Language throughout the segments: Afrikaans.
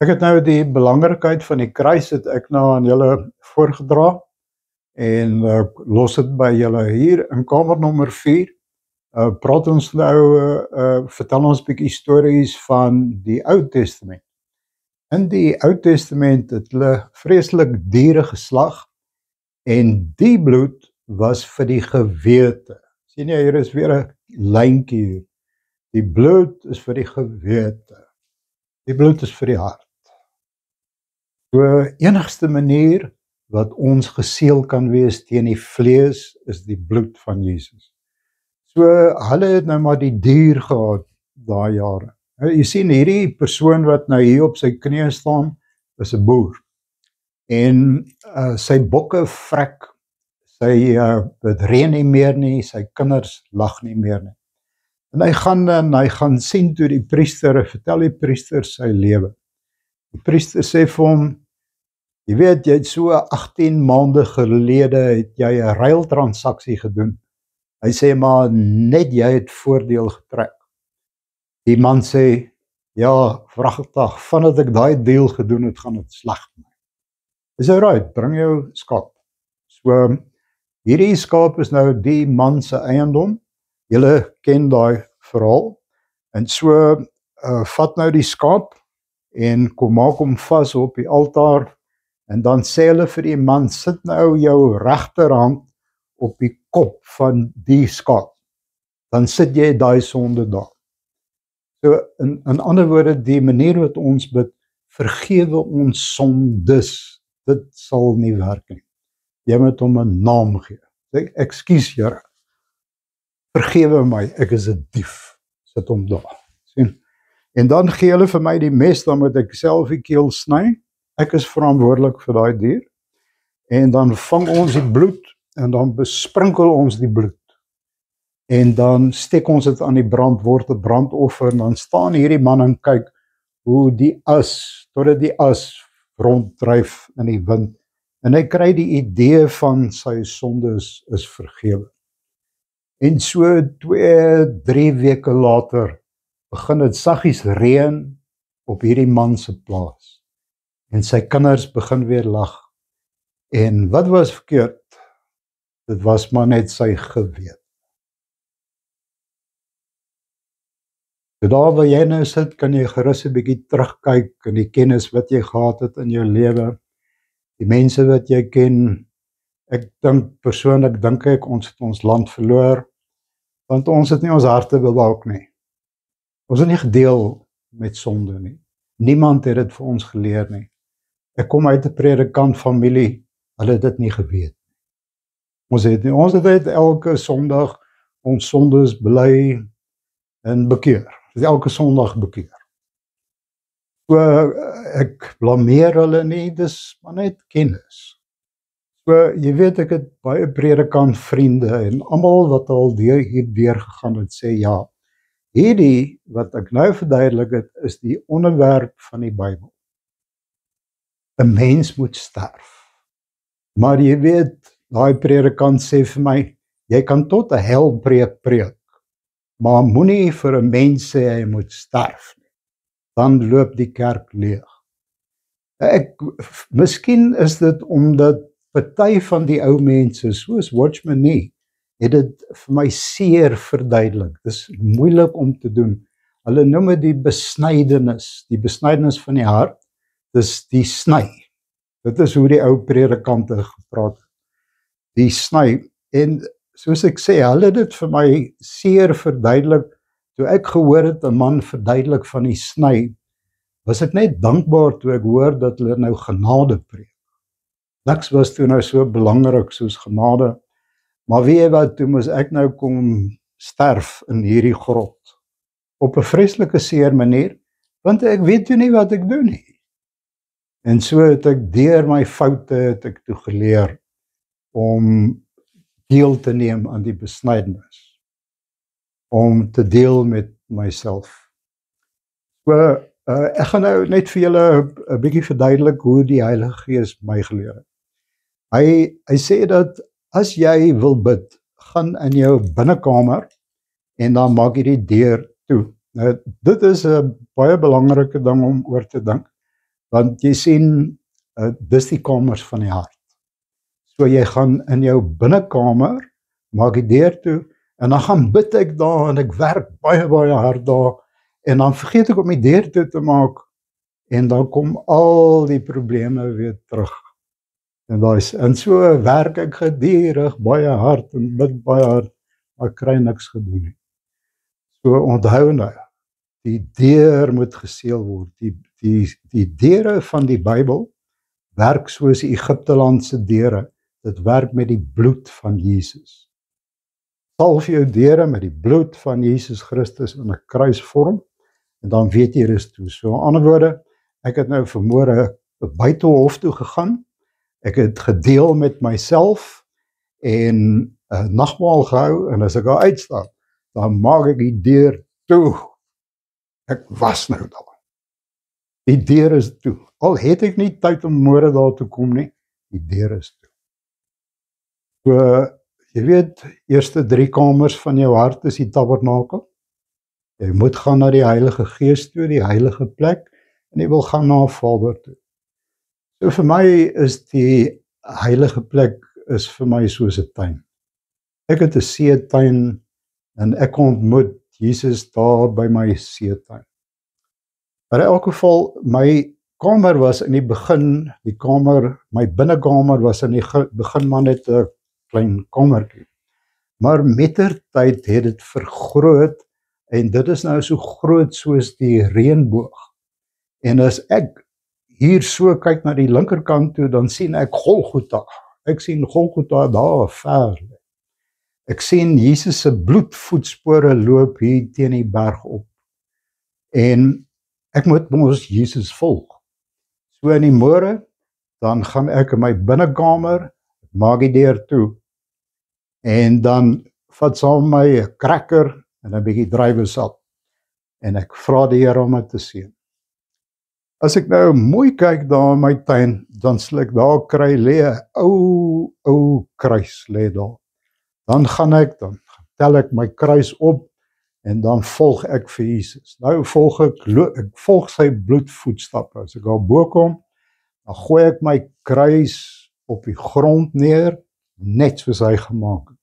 Ek het nou die belangrikheid van die kruis het ek nou aan julle voorgedra en los dit by julle hier in kamer nommer 4. Praat ons nou vertel ons 'n bietjie stories van die Ou Testament. In die Ou Testament het hulle vreeslik diere geslag en die bloed was vir die gewete. Sien jy, hier is weer 'n lyntjie hier. Die bloed is vir die gewete. Die bloed is vir die hart. So enigste manier wat ons geseël kan wees teen die vlees is die bloed van Jesus. So hulle het nou maar die dier gehad daai jare. Jy sien hierdie persoon wat nou hier op sy knieë staan, is 'n boer. En sy bokke vrek, dit reën nie meer nie, sy kinders lag nie meer nie. En hy gaan sien toe die priester, vertel die priester sy lewe. Die priester sê vir hom, jy weet, jy het so 18 maande gelede het jy 'n ruiltransaksie gedoen. Hy sê, maar net jy het voordeel getrek. Die man sê, ja, vragtig, vandat ek daai deal gedoen het, gaan dit sleg met my. Dis alright, bring jou skaap. So, hierdie skaap is nou die man se eiendom. Julle ken daai verhaal. En so, vat nou die skaap en kom maak hom vas op die altaar. En dan sê hulle vir die man, sit nou jou regterhand op die kop van die skaap. Dan sit jy daai sonde daar. So in ander woorde, die manier wat ons bid, vergewe ons sondes, dit sal nie werk nie. Jy moet hom 'n naam gee. Sê, ekskuus Here, vergewe my, ek is 'n dief. Sit hom daar. Sien? En dan gee hulle vir my die mes, dan moet ek self die keel sny. Ek is verantwoordelik vir daai dier. En dan vang ons die bloed en dan besprinkel ons die bloed. En dan steek ons dit aan die brand, word 'n brandoffer, en dan staan hierdie man en kyk hoe die as, totdat die as ronddryf in die wind. En hy kry die idee van sy sondes is vergewe. En so 2-3 weke later begin dit saggies reën op hierdie man se plaas. En sy kinders begin weer lag. En wat was verkeerd? Dit was maar net sy gewete. So daar waar jy nou sit, kan jy gerus 'n bietjie terugkyk in die kennis wat jy gehad het in jou lewe, die mense wat jy ken. Ek dink persoonlik, ons het ons land verloor, want ons het nie ons harte bewaak nie. Ons het nie gedeel met sonde nie. Niemand het dit vir ons geleer nie. Ek kom uit 'n predikant familie, hulle het dit nie geweet nie. Ons het elke Sondag ons sondes bely en bekeer. Elke Sondag bekeer. So ek blameer hulle nie, dis maar net kennis. So jy weet, ek het baie predikant vriende en almal wat al hierdeur gegaan het, sê ja, hierdie wat ek nou verduidelik het, is die onderwerp van die Bybel. 'n Mens moet sterf. Maar jy weet, daai predikant sê vir my, jy kan tot 'n helpreek preek, maar moenie vir 'n mens sê hy moet sterf nie. Dan loop die kerk leeg. Miskien is dit omdat party van die ou mense, soos Watchman Nee, het dit vir my seer verduidelik. Dis moeilik om te doen. Hulle noem dit die besnydenis van die hart. Dis die sny. Dit is hoe die ou predikante gepraat het. Die sny. En soos ek sê, hulle het dit vir my seer verduidelik. Toe ek gehoor het 'n man verduidelik van die sny, was ek net dankbaar toe ek hoor dat hulle nou genade preek. Niks was toe nou so belangrik soos genade. Maar weet jy wat, toe moes ek nou kom sterf in hierdie grot. Op 'n vreeslike seer manier, want ek weet toe nie wat ek doen nie. En so het ek deur my foute het ek toe geleer om deel te neem aan die besnydenis. Om te deel met myself. So, ek gaan nou net vir julle 'n bietjie verduidelik hoe die Heilige Gees my geleer het. Hy sê dat as jy wil bid, gaan in jou binnekamer en dan maak jy die deur toe. Nou, dit is 'n baie belangrike ding om oor te dink. Want jy sien, dis die kamers van die hart. So jy gaan in jou binnekamer, maak die deur toe, en dan gaan bid ek daar, en ek werk baie hard daar, en dan vergeet ek om die deur toe te maak, en dan kom al die probleme weer terug. En so werk ek gedurig, baie hard, en bid baie hard, maar ek kry niks gedoen nie. So onthou nou, die deur moet geseël word. Die deure van die Bybel werk soos die Egiptelandse deure. Dit werk met die bloed van Jesus. Salf jou deure met die bloed van Jesus Christus in 'n kruisvorm, en dan weet jy dis toe. So in ander woorde, ek het nou vanmôre buitehof toe gegaan. Ek het gedeel met myself en 'n nagmaal gehou, en as ek daar uitstap, dan maak ek die deur toe. Ek was nou daar. Die deur is toe. Al het ek nie tyd om môre daar te kom nie, die deur is toe. So, jy weet, eerste 3 kamers van jou hart is die tabernakel. Jy moet gaan na die Heilige Gees toe, die heilige plek, en jy wil gaan na Vader toe. So vir my is die heilige plek is vir my soos 'n tuin. Ek het 'n seetuin en ek ontmoet Jesus daar by my seetuin. Maar in elk geval, my kamer was in die begin, my binnekamer was in die begin maar net 'n klein kamertjie. Maar mettertyd het dit vergroot, en dit is nou so groot soos die reënboog. En as ek hier so kyk na die linkerkant toe, dan sien ek Golgotha. Ek sien Golgotha daar ver. Ek sien Jesus se bloedvoetspore loop hier teen die berg op. En ek moet mos Jesus volg. So in die môre, dan gaan ek in my binnekamer, maak die deur toe, en dan vat saam my 'n cracker en 'n bietjie druiwesap, en ek vra die Here om dit te seën. As ek nou mooi kyk daar in my tuin, dan sal ek daar kry lê 'n ou kruis lê daar. Dan tel ek my kruis op, en dan volg ek vir Jesus. Nou ek volg sy bloedvoetstappe. As ek daar bo kom, dan gooi ek my kruis op die grond neer, net soos hy gemaak het.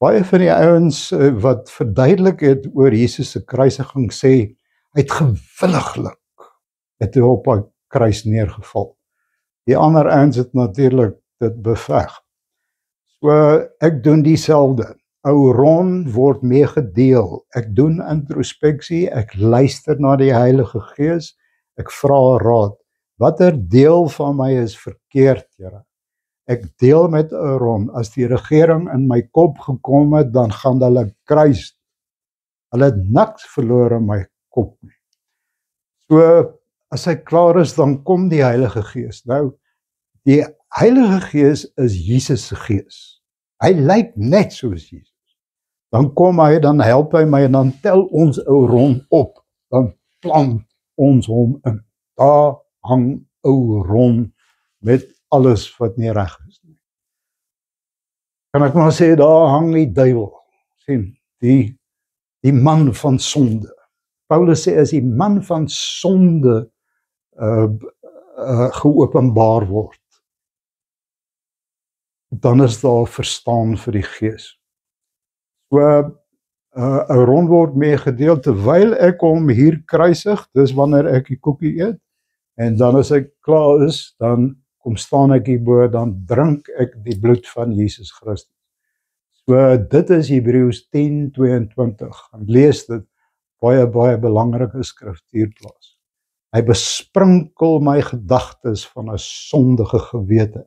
Baie van die ouens wat verduidelik het oor Jesus se kruisiging sê, hy het gewilliglik het hy op 'n kruis neergeval. Die ander ouens het natuurlik dit beveg. So ek doen dieselfde. Ou Ron word meegedeel. Ek doen introspeksie, ek luister na die Heilige Gees, ek vra raad. Watter deel van my is verkeerd, Here? Ek deel met Aaron, as die regering in my kop gekom het, dan gaan hulle kruis. Hulle het niks verloor in my kop nie. So, as hy klaar is, dan kom die Heilige Gees. Nou, die Heilige Gees is Jesus se Gees. Hy lyk net soos Jesus. Dan kom hy, dan help hy my, en dan tel ons Aaron op. Dan plant ons hom in. Daar hang Aaron met alles wat nie reg is nie. Kan ek maar sê, daar hang die duiwel, sien, die man van sonde. Paulus sê, as die man van sonde geopenbaar word, dan is daar verstaan vir die Gees. So, 'n rond word meegedeel, terwyl ek hom hier kruisig, dis wanneer ek die koekie eet, en dan as ek klaar is, dan kom staan ek hierbo, dan drink ek die bloed van Jesus Christus. So, dit is Hebreërs 10:22, en lees dit, baie belangrike skriftuurplaas. Hy besprinkel my gedagtes van 'n sondige gewete,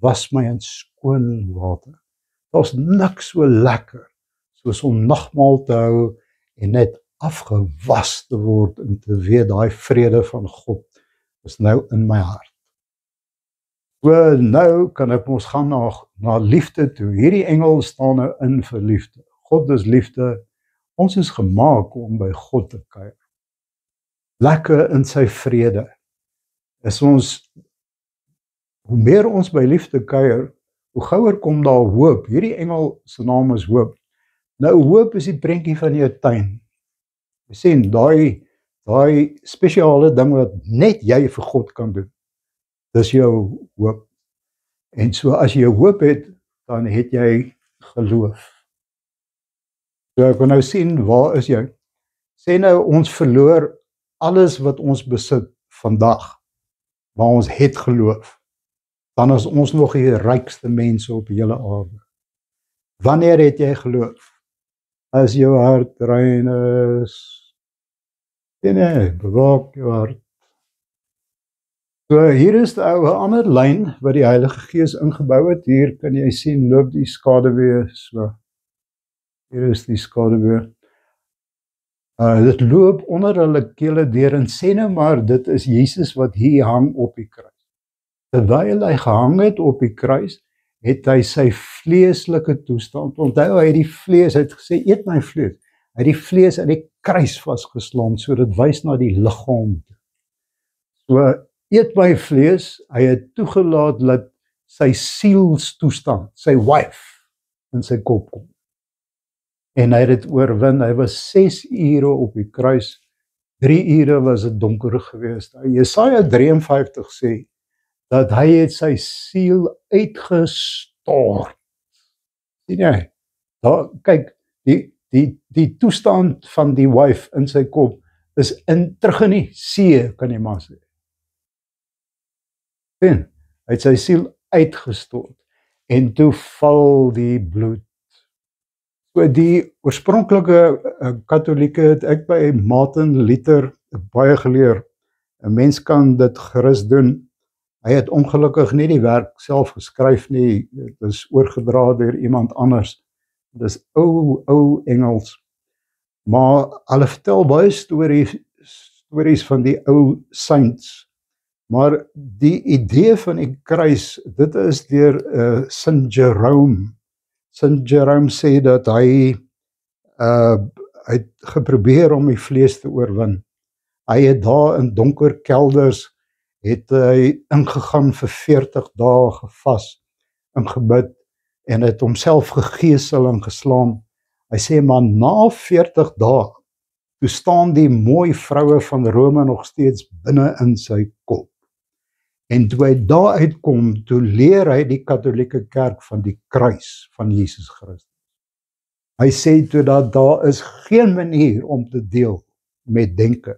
was my in skoon water. Daar's niks so lekker, soos om nagmaal te hou, en net afgewas te word, en te weet, daai vrede van God, is nou in my hart. So nou kan ek ons gaan na liefde toe. Hierdie engel staan nou in vir liefde. God is liefde. Ons is gemaak om by God te kuier. Lekker in sy vrede. Is ons, hoe meer ons by liefde kuier, hoe gouer kom daar hoop. Hierdie engel se naam is hoop. Nou hoop is die prentjie van jou tuin. Jy sien, daai daai spesiale ding wat net jy vir God kan doen. Dis jou hoop. En so as jy hoop het, dan het jy geloof. So ek wil nou sien, waar is jy? Sê nou, ons verloor alles wat ons besit vandag, maar ons het geloof. Dan is ons nog die rykste mense op die hele aarde. Wanneer het jy geloof? As jou hart rein is. Nee, bewaak jou hart. So hier is 'n ander lyn wat die Heilige Gees ingebou het. Hier kan jy sien, loop die skaduwee so. Hier is die skaduwee. Dit loop onder hulle kele deur en sê nou maar, dit is Jesus wat hier hang op die kruis. Terwyl hy gehang het op die kruis, het hy sy vleeslike toestand, onthou hy het die vlees, hy het gesê, eet my vlees, hy het die vlees aan die kruis vasgeslaan, so dit wys na die liggaam. So, eet my vlees, hy het toegelaat dat sy sielstoestand, sy wife, in sy kop kom. En hy het dit oorwin, hy was 6 ure op die kruis, 3 ure was dit donker geweest. Jesaja 53 sê, dat hy het sy siel uitgestort. Sien jy? Daar, kyk, die toestand van die wife in sy kop is terug in die see, kan jy maar sê. Sien, hy het sy siel uitgestort en toe val die bloed. So die oorspronklike katholieke het ek by Martin Luther baie geleer. 'n Mens kan dit gerus doen. Hy het ongelukkig nie die werk self geskryf nie, dit is oorgedra deur iemand anders. Dis ou Engels. Maar hulle vertel baie stories van die ou saints. Maar die idee van die kruis, dit is deur St. Jerome. St. Jerome sê dat hy het geprobeer om die vlees te oorwin. Hy het daar in donker kelders het hy ingegaan vir 40 dae gevas en gebid en het homself gegeesel en geslaan. Hy sê, maar na 40 dae, toe staan die mooi vroue van Rome nog steeds binne in sy kop. En toe hy daar uitkom, toe leer hy die katholieke kerk van die kruis van Jesus Christus. Hy sê toe dat daar is geen manier om te deel met denke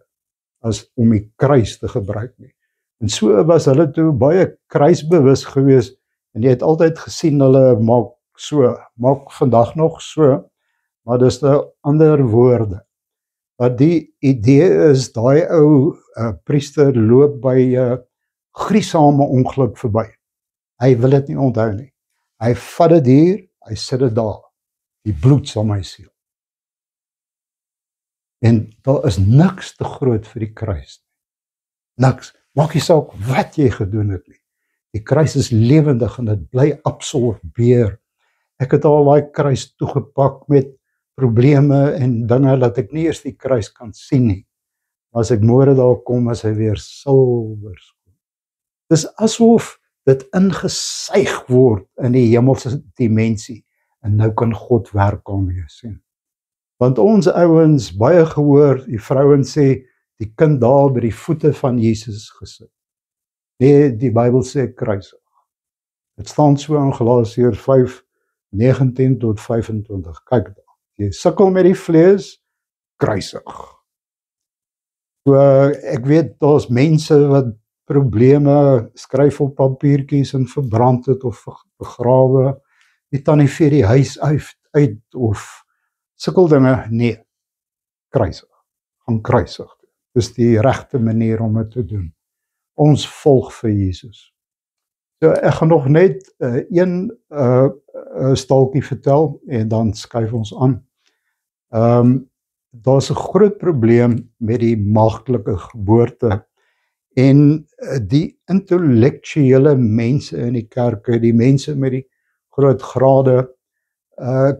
as om die kruis te gebruik nie. En so was hulle toe baie kruisbewus gewees en jy het altyd gesien hulle maak vandag nog so, maar dis 'n ander woorde. Wat die idee is, daai ou priester loop by 'n griesame ongeluk verby. Hy wil dit nie onthou nie. Hy vat dit hier, hy sit dit daar. Die bloed sal my siel. En daar is niks te groot vir die kruis. Niks. Maak nie saak wat jy gedoen het nie. Die kruis is lewendig en dit bly absorbeer. Ek het al daai kruis toegepak met probleme en dinge dat ek nie eers die kruis kan sien nie. Maar as ek môre daar kom, is hy weer silwer. Dis asof dit ingesuig word in die hemelse dimensie en nou kan God werk daarmee sien. Want ons ouens baie gehoor, die vrouens sê die kind daar by die voete van Jesus gesit. Nee, die Bybel sê kruisig. Dit staan so in Galasiërs 5:19 tot 25. Kyk daar. Jy sukkel met die vlees, kruisig. So ek weet daar's mense wat probleme skryf op papiertjies en verbrand het of begrawe, die tannie vee die huis uit of sukkel dinge, nee, kruisig, gaan kruisig. Dis die regte manier om dit te doen. Ons volg vir Jesus. So ek gaan nog net een staaltjie vertel en dan skuif ons aan. Daar's 'n groot probleem met die maagdelike geboorte en die intellektuele mense in die kerke, die mense met die groot grade,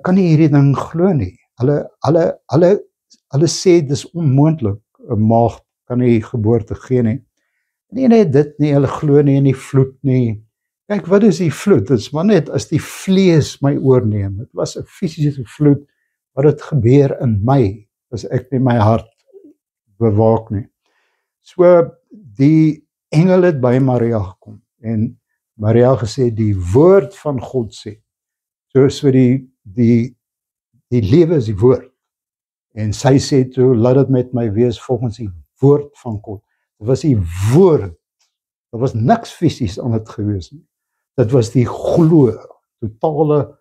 kan nie hierdie ding glo nie. Hulle sê dis onmoontlik, 'n maagd kan nie geboorte gee nie. Nee, dit nie, hulle glo nie in die vloed nie. Kyk, wat is die vloed? Dit is maar net as die vlees my oorneem. Dit was 'n fisiese vloed, wat het gebeur in my, as ek nie my hart bewaak nie. So die engel het by Maria gekom en Maria gesê die woord van God sê. So die lewe is die woord. En sy sê toe, laat dit met my wees volgens die woord van God. Dit was die woord. Daar was niks fisies aan dit gewees nie. Dit was die glo, totale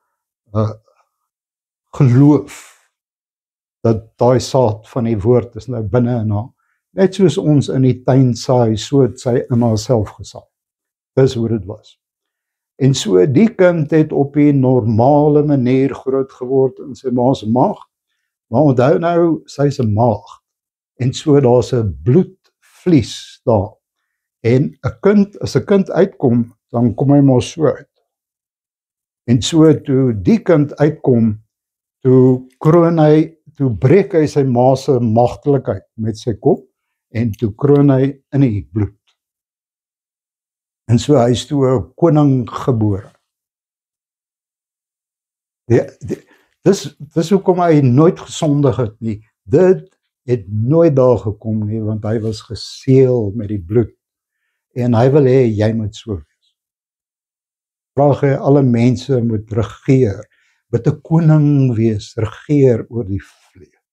geloof dat daai saad van die woord is nou binne in haar. Net soos ons in die tuin saai, so het sy in haarself gesaai. Dis hoe dit was. En so die kind het op die normale manier groot geword in sy ma se maag. Maar onthou nou, sy is 'n maag. En so daar's 'n bloedvlies daar. En 'n kind, as 'n kind uitkom, dan kom hy maar so uit. En so toe die kind uitkom, toe breek hy sy ma se magtelikheid met sy kop en toe kroon hy in die bloed. En so hy is toe 'n koning gebore. Dis hoekom hy nooit gesondig het nie. Dit het nooit daar gekom nie, want hy was geseël met die bloed. En hy wil hê jy moet so wees. Vraag hy, alle mense moet regeer, moet 'n koning wees, regeer oor die vlees.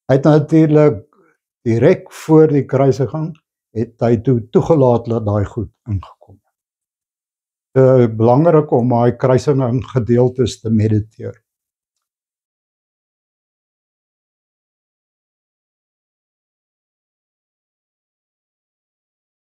Hy het natuurlik direk voor die kruisiging het hy toegelaat dat daai goed ingekom het. Belangrik om daai kruisiging gedeeltes te mediteer.